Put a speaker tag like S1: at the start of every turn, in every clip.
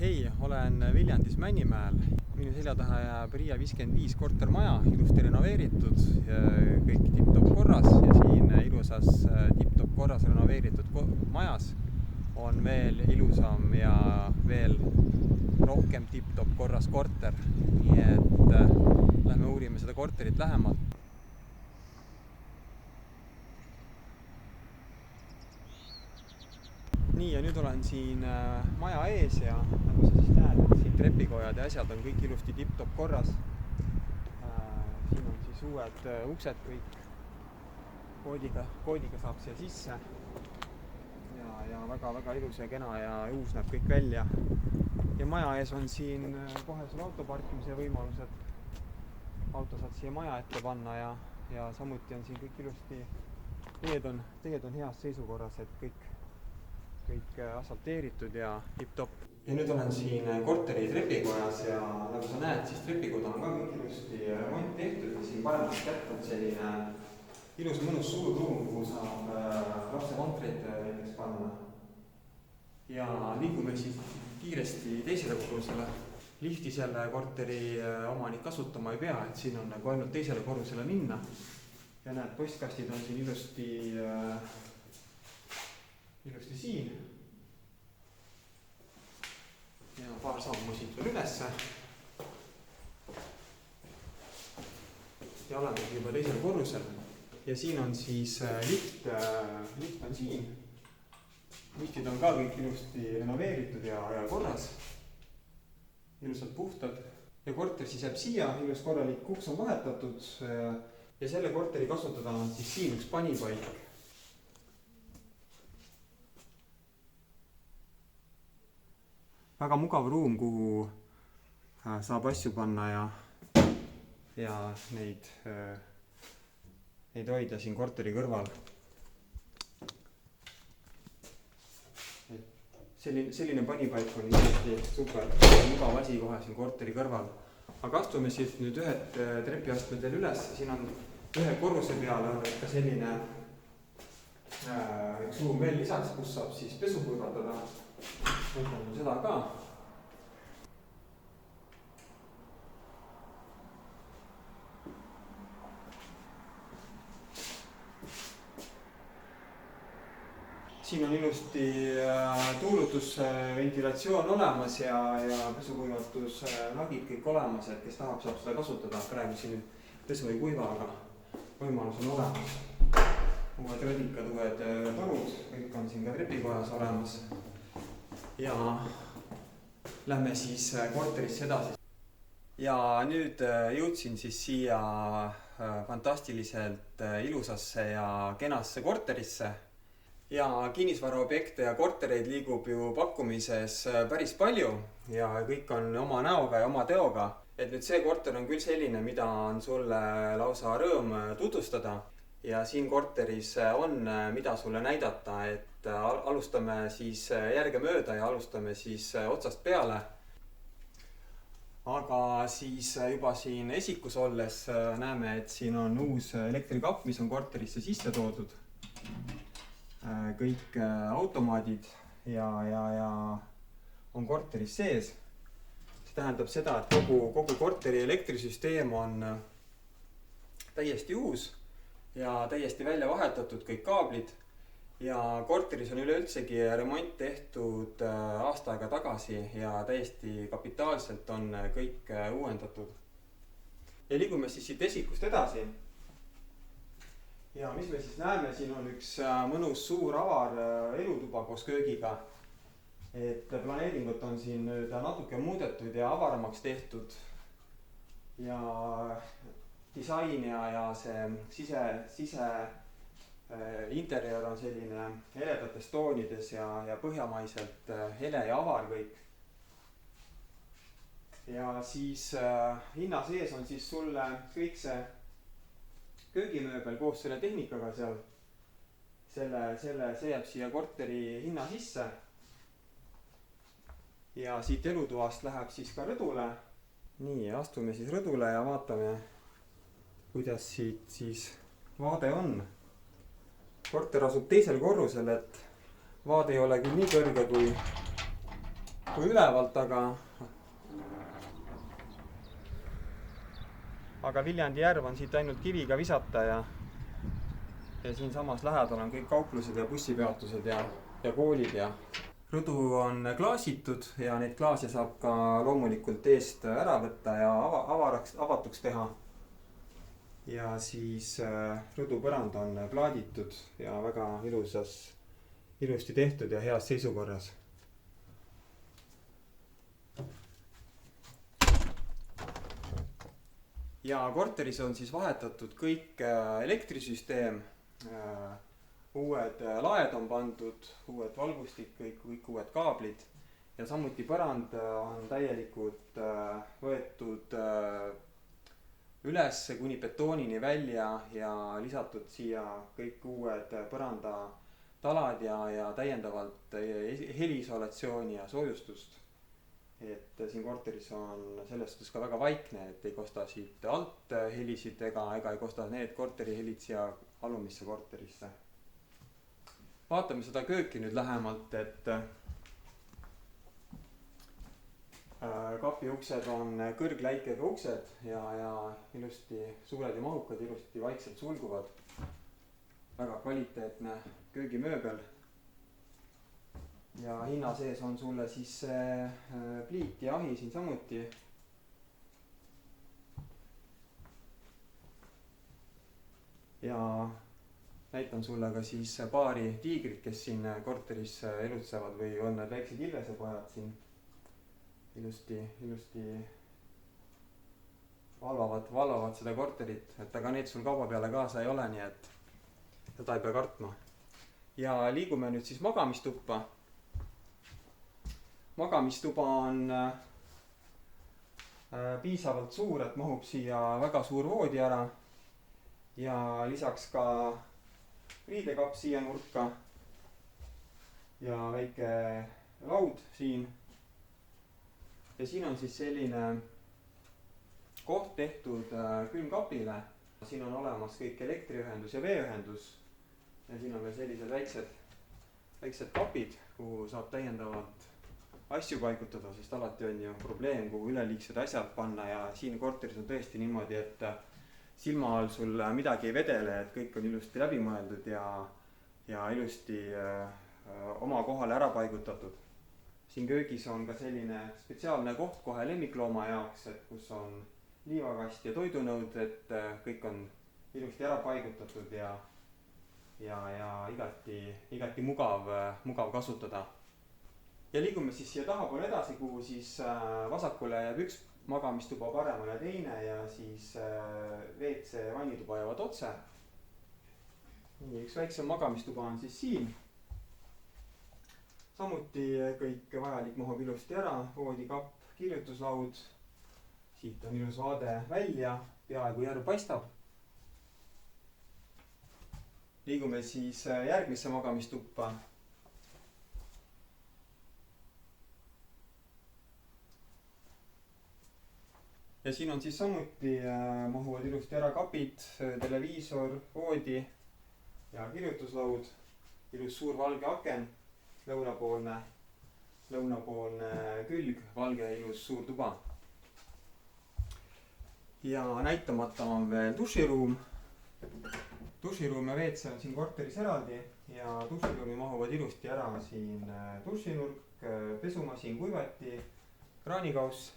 S1: Hei, olen Viljandis Männimäel. Minu selja taha jääb Riia 55 kortermaja, ilusti renoveeritud, kõik tipp-top korras ja siin ilusas tipp-top korras renoveeritud majas on veel ilusam ja veel rohkem tipp-top korras korter. Nii et lähme uurime seda korterit lähemalt. Nii, ja nüüd olen siin maja ees ja nagu sa siis näed, et siin trepikojad ja asjad on kõik ilusti tipp-top korras. Siin on siis uued uksed kõik. Koodiga saab siia sisse. Ja väga ilus ja kena ja uus näeb kõik välja. Ja maja ees on siin kohe sul auto parkimise võimalused. Auto saad siia maja ette panna ja samuti on siin kõik ilusti. Teed on heas seisukorras, et kõik asfalteeritud ja tipp-top. Ja nüüd olen siin korteri trepikojas ja nagu sa näed, siis trepikoda on ka kõik ilusti remont tehtud ja siin paremast kätt on selline ilus mõnus suur ruum, kuhu saab lapse vantreid näiteks panna. Ja liigume siis kiiresti teisele korrusele. Lifti selle korteri omanik kasutama ei pea, et siin on nagu ainult teisele korrusele minna. Ja näed, postkastid on siin ilusti siin. Ja paar sammu siit veel ülesse. Ja olemegi juba teisel korrusel. Ja siin on siis lift on siin. Liftid on ka kõik ilusti renoveeritud ja korras. Ilusad puhtad. Ja korter siis jääb siia, ilus korralik uks on vahetatud. Ja selle korteri kasutada on siis siin üks panipaik. Väga mugav ruum, kuhu saab asju panna ja neid hoida siin korteri kõrval. Selline panipaik on tõesti super, mugav asi kohe siin korteri kõrval. Aga astume siit nüüd ühed trepiastmed veel üles. Siin on ühe korruse peale on ka selline üks ruum veel lisaks, kus saab siis pesu kuivatada. Võtame seda ka. Siin on ilusti tuulutusventilatsioon olemas ja pesukuivatus nagid kõik olemas, et kes tahab, saab seda kasutada. Praegu siin pesu ei kuiva, aga võimalus on olemas. Uued rõdikad, uued torud, kõik on siin ka trepikojas olemas. Ja lähme siis korterisse edasi. Ja nüüd jõudsin siis siia fantastiliselt ilusasse ja kenasse korterisse. Ja kinnisvaraobjekte ja kortereid liigub ju pakkumises päris palju ja kõik on oma näoga ja oma teoga. Et nüüd see korter on küll selline, mida on sulle lausa rõõm tutvustada. Ja siin korteris on, mida sulle näidata, et alustame siis järgemööda ja alustame siis otsast peale. Aga siis juba siin esikus olles näeme, et siin on uus elektrikapp, mis on korterisse sisse toodud. Kõik automaadid ja on korteris sees. See tähendab seda, et kogu korteri elektrisüsteem on täiesti uus. Ja täiesti välja vahetatud kõik kaablid ja korteris on üleüldsegi remont tehtud aasta aega tagasi ja täiesti kapitaalselt on kõik uuendatud. Ja liigume siis siit esikust edasi. Ja mis me siis näeme, siin on üks mõnus suur avar elutuba koos köögiga. Et planeeringut on siin nüüd natuke muudetud ja avaramaks tehtud ja disain ja see sise interiör on selline heledates toonides ja põhjamaiselt hele ja avar kõik. Ja siis hinna sees on siis sulle kõik see köögimööbel koos selle tehnikaga seal. See jääb siia korteri hinna sisse. Ja siit elutoast läheb siis ka rõdule. Nii, astume siis rõdule ja vaatame, kuidas siit siis vaade on. Korter asub teisel korrusel, et vaade ei ole küll nii kõrge kui ülevalt, aga Viljandi järv on siit ainult kiviga visata ja siinsamas lähedal on kõik kauplused ja bussipeatused ja koolid ja rõdu on klaasitud ja neid klaase saab ka loomulikult eest ära võtta ja avatuks teha. Ja siis rõdupõrand on plaaditud ja väga ilusti tehtud ja heas seisukorras. Ja korteris on siis vahetatud kõik elektrisüsteem, uued laed on pandud, uued valgustik, kõik uued kaablid ja samuti põrand on täielikult võetud üles kuni betoonini välja ja lisatud siia kõik uued põrandatalad ja täiendavalt heliisolatsiooni ja soojustust. Et siin korteris on selles suhtes ka väga vaikne, et ei kosta siit alt helisid ega ei kosta need korterihelid siia alumisse korterisse. Vaatame seda kööki nüüd lähemalt, et kapi uksed on kõrgläikega uksed ja ilusti suured ja mahukad, ilusti vaikselt sulguvad. Väga kvaliteetne köögimööbel. Ja hinna sees on sulle siis pliit ja ahi siin samuti. Ja näitan sulle ka siis paari tiigrit, kes siin korteris elutsevad või on need väiksed ilvesepojad siin. Ilusti valvavad seda korterit, et aga need sul kauba peale kaasa ei ole, nii et seda ei pea kartma. Ja liigume nüüd siis magamistuppa. Magamistuba on piisavalt suur, et mahub siia väga suur voodi ära ja lisaks ka riidekapp siia nurka ja väike laud siin. Ja siin on siis selline koht tehtud külmkapile. Siin on olemas kõik elektriühendus ja veeühendus ja siin on veel sellised väiksed kapid, kuhu saab täiendavalt asju paigutada, sest alati on ju probleem, kuhu üleliigsed asjad panna ja siin korteris on tõesti niimoodi, et silma all sul midagi ei vedele, et kõik on ilusti läbi mõeldud ja ilusti oma kohale ära paigutatud. Siin köögis on ka selline spetsiaalne koht kohe lemmiklooma jaoks, et kus on liivakast ja toidunõud, et kõik on ilusti ära paigutatud ja igati mugav kasutada. Ja liigume siis siia tahapoole edasi, kuhu siis vasakule jääb üks magamistuba, paremale teine ja siis WC vannituba jäävad otse. Nii, üks väiksem magamistuba on siis siin. Samuti kõik vajalik mahub ilusti ära, voodikapp, kirjutuslaud. Siit on ilus vaade välja, peaaegu järv paistab. Liigume siis järgmisse magamistuppa. Ja siin on siis samuti mahuvad ilusti ära kapid, televiisor, voodi ja kirjutuslaud. Ilus suur valge aken, lõunapoolne külg, valge ilus suur tuba. Ja näitamata on veel duširuum. Duširuum ja WC on siin korteris eraldi ja duširuumi mahuvad ilusti ära siin dušinurk, pesumasin, kuivati, kraanikauss.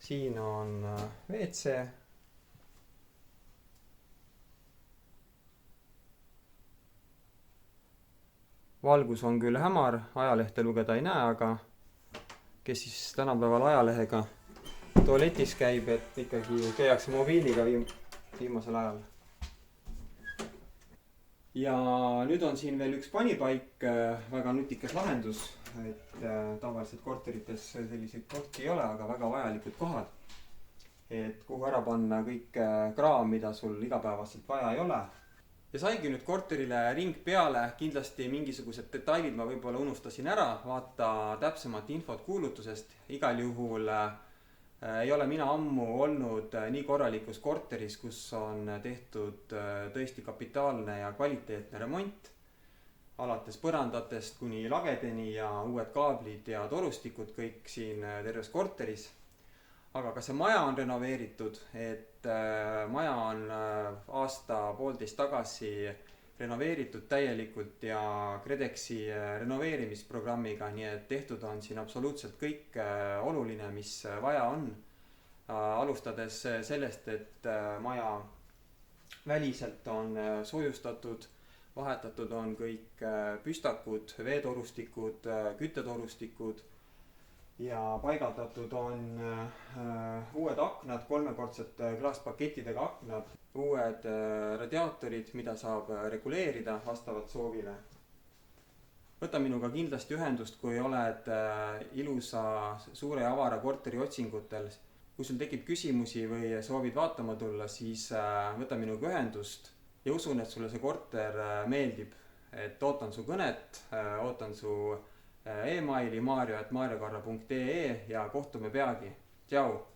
S1: Siin on WC. Valgus on küll hämar, ajalehte lugeda ei näe, aga kes siis tänapäeval ajalehega tualetis käib, et ikkagi käiakse mobiiliga viimasel ajal. Ja nüüd on siin veel üks panipaik, väga nutikas lahendus, et tavaliselt korterites selliseid kohti ei ole, aga väga vajalikud kohad. Et kuhu ära panna kõik kraam, mida sul igapäevaselt vaja ei ole. Ja saigi nüüd korterile ring peale, kindlasti mingisugused detailid ma võib-olla unustasin ära, vaata täpsemat infot kuulutusest. Igal juhul Ei ole mina ammu olnud nii korralikus korteris, kus on tehtud tõesti kapitaalne ja kvaliteetne remont, alates põrandatest kuni lagedeni ja uued kaablid ja torustikud kõik siin terves korteris. Aga ka see maja on renoveeritud, et maja on aasta-poolteist tagasi renoveeritud täielikult ja KredExi renoveerimisprogrammiga, nii et tehtud on siin absoluutselt kõik oluline, mis vaja on. Alustades sellest, et maja väliselt on soojustatud, vahetatud on kõik püstakud, veetorustikud, küttetorustikud ja paigaldatud on uued aknad, 3-kordsed klaaspakettidega aknad, uued radiaatorid, mida saab reguleerida vastavalt soovile. Võta minuga kindlasti ühendust, kui oled ilusa suure ja avara korteri otsingutel. Kui sul tekib küsimusi või soovid vaatama tulla, siis võta minuga ühendust ja usun, et sulle see korter meeldib. Et ootan su kõnet, ootan su emaili mario@mariokarra.ee ja kohtume peagi. Tšau!